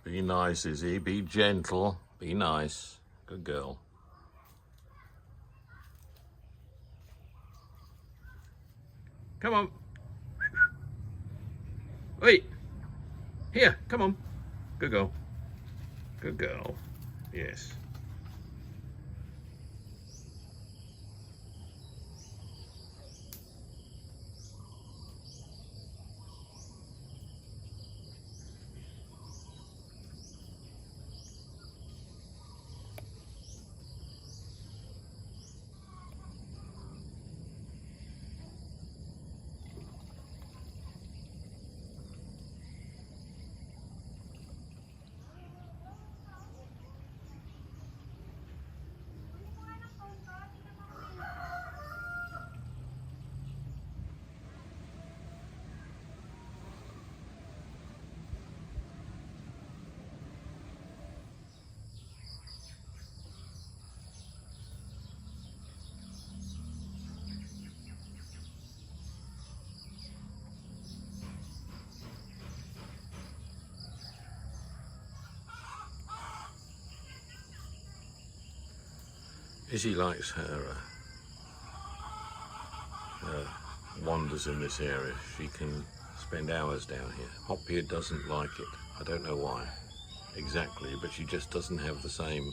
Be nice, Izzy. Be gentle. Be nice. Good girl. Come on. Wait. Here, come on. Good girl. Good girl. Yes. Izzy likes her wanders in this area. She can spend hours down here. Hopia doesn't like it. I don't know why exactly, but she just doesn't have the same.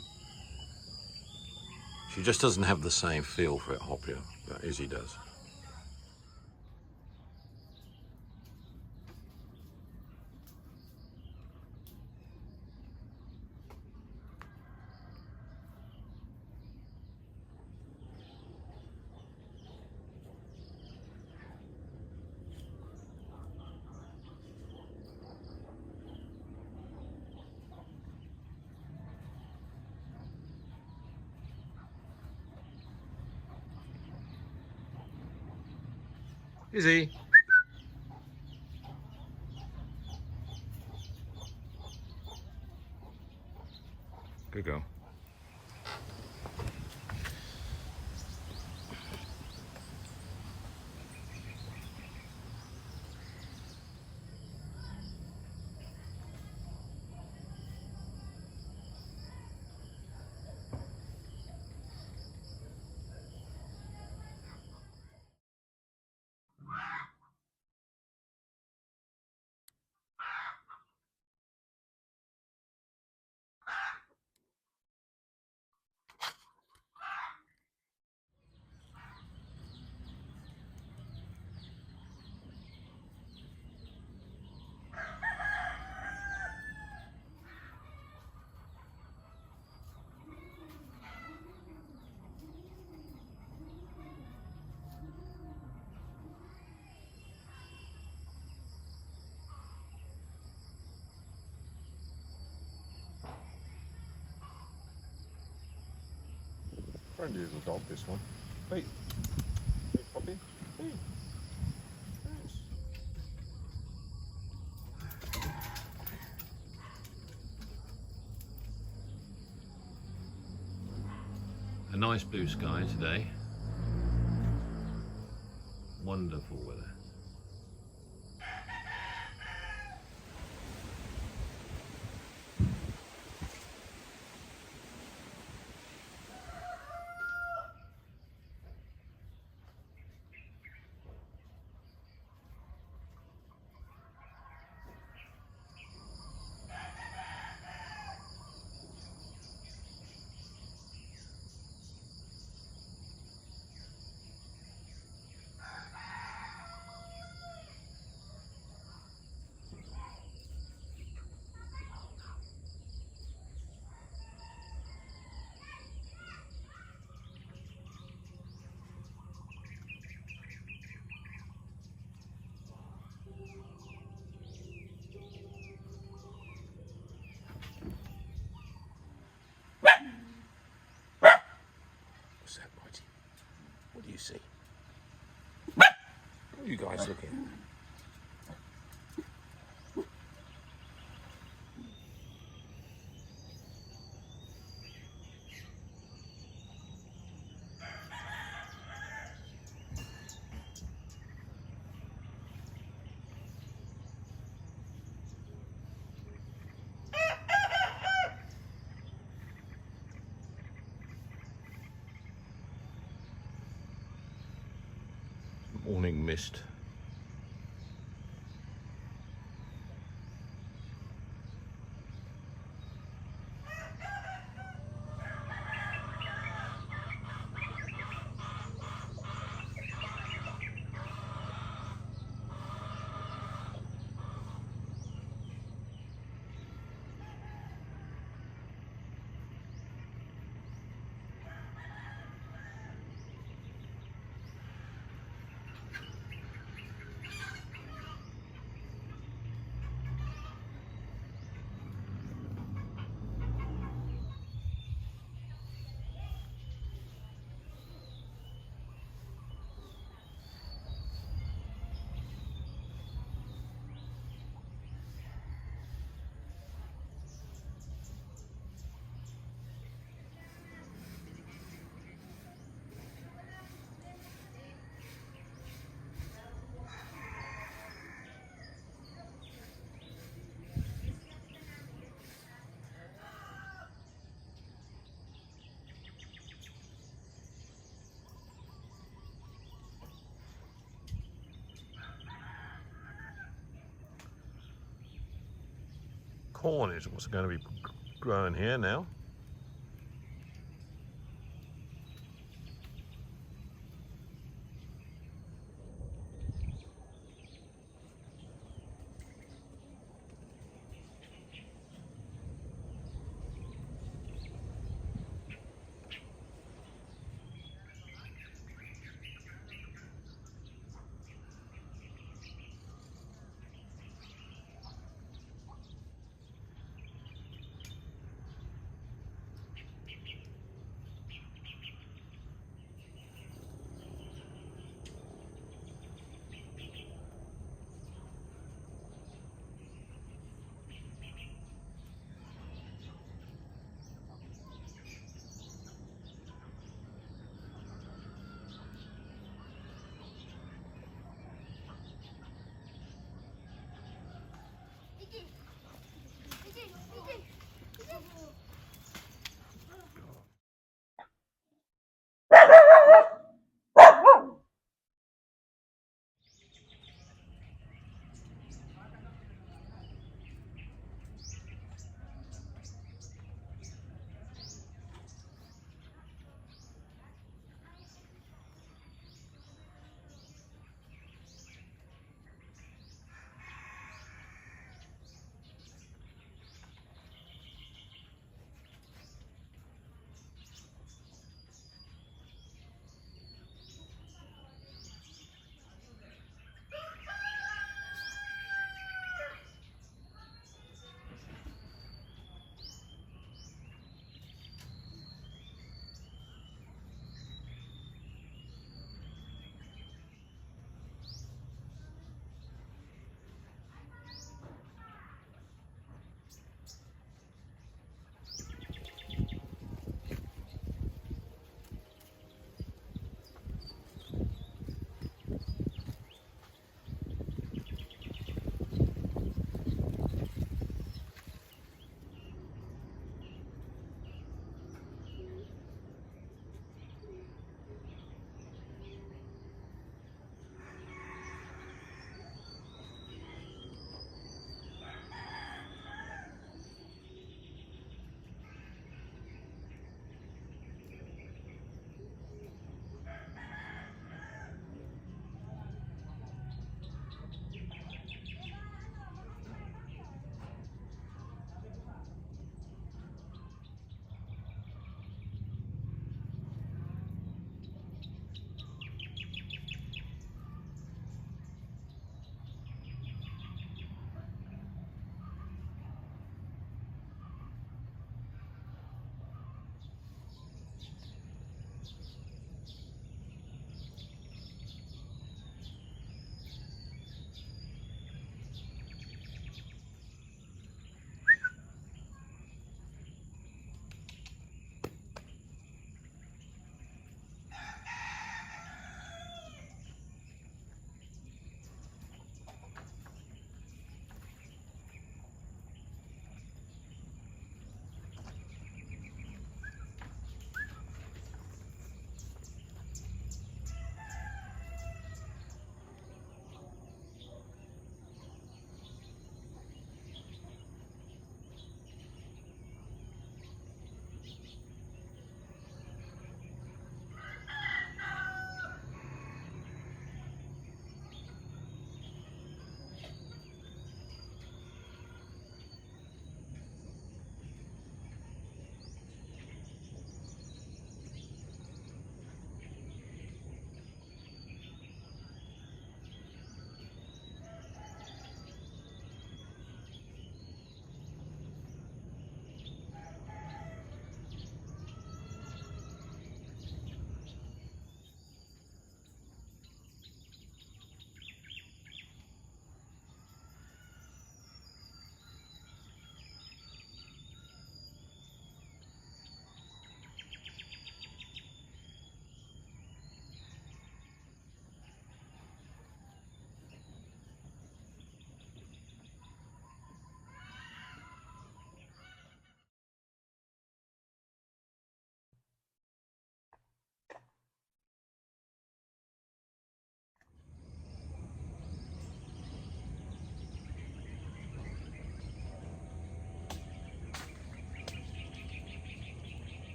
She just doesn't have the same feel for it, Hopia, that Izzy does. Izzy. Good girl. Friendly little dog, this one. Hey. Hey, Poppy. Hey. Yes. A nice blue sky today. Wonderful weather. What's that, Mighty? What do you see? What are you guys looking at? morning mist. Corn is what's going to be growing here now.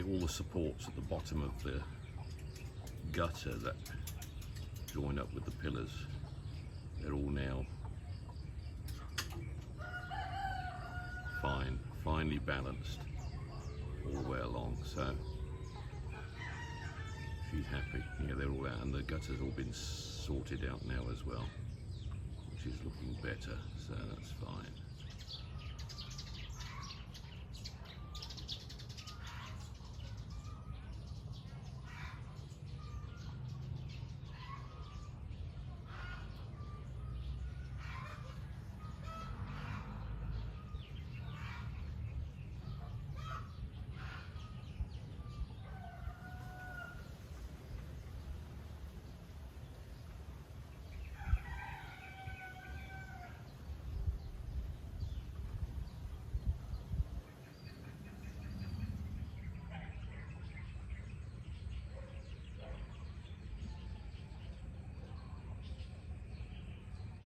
all the supports at the bottom of the gutter that join up with the pillars, they're all now finely balanced all the way along. So she's happy. Yeah, they're all out, and the gutter's all been sorted out now as well, which is looking better, so that's fine.